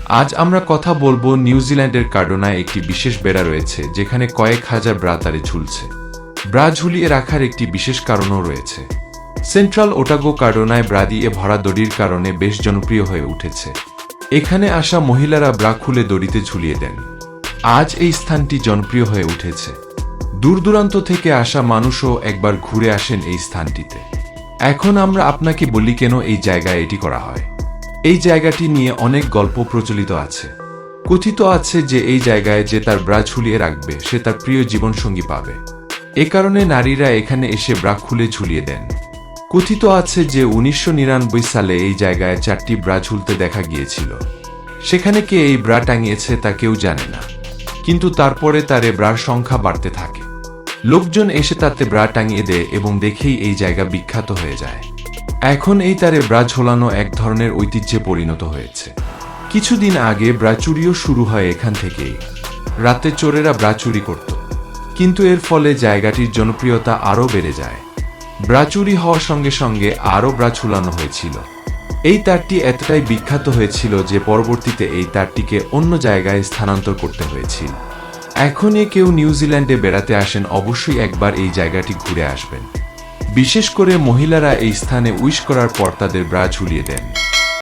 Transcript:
আজ আমরা কথা বলবো নিউজিল্যান্ডের কার্ডোনায় একটি বিশেষ বেড়া রয়েছে যেখানে কয়েক হাজার ব্রা তারে ঝুলছে। ব্রা ঝুলিয়ে রাখার একটি বিশেষ কারণও রয়েছে। সেন্ট্রাল ওটাগো কার্ডোনায় ব্রা দিয়ে ভরা দড়ির কারণে বেশ জনপ্রিয় হয়ে উঠেছে। এখানে আসা মহিলারা ব্রা খুলে দড়িতে ঝুলিয়ে দেন। আজ এই স্থানটি জনপ্রিয় হয়ে উঠেছে। দূর দূরান্ত থেকে আসা মানুষও একবার ঘুরে আসেন এই স্থানটিতে। এখন আমরা আপনাকে বলি কেন এই জায়গায় এটি করা হয়। এই জায়গাটি নিয়ে অনেক গল্প প্রচলিত আছে। কথিত আছে যে এই জায়গায় যে তার ব্রা ঝুলিয়ে রাখবে সে তার প্রিয় জীবনসঙ্গী পাবে। এ কারণে নারীরা এখানে এসে ব্রা খুলে ঝুলিয়ে দেন। কথিত আছে যে 1999 সালে এই জায়গায় 4টি ব্রা ঝুলতে দেখা গিয়েছিল। সেখানে কে এই ব্রা টাঙিয়েছে তা কেউ জানে না, কিন্তু তারপরে তারে ব্রার সংখ্যা বাড়তে থাকে। লোকজন এসে তাতে ব্রা টাঙিয়ে দেয় এবং দেখেই এই জায়গা বিখ্যাত হয়ে যায়। এখন এই তারে ব্রা ঝোলানো এক ধরনের ঐতিহ্যে পরিণত হয়েছে। কিছুদিন আগে ব্রা চুরিও শুরু হয় এখান থেকেই। রাতে চোরেরা ব্রা চুরি করত, কিন্তু এর ফলে জায়গাটির জনপ্রিয়তা আরও বেড়ে যায়। ব্রা চুরি হওয়ার সঙ্গে সঙ্গে আরও ব্রা ঝুলানো হয়েছিল। এই তারটি এতটাই বিখ্যাত হয়েছিল যে পরবর্তীতে এই তারটিকে অন্য জায়গায় স্থানান্তর করতে হয়েছিল। এখন কেউ নিউজিল্যান্ডে বেড়াতে আসেন অবশ্যই একবার এই জায়গাটি ঘুরে আসবেন। বিশেষ করে মহিলারা এই স্থানে উইশ করার পর তাদের ব্রা ঝুলিয়ে দেন।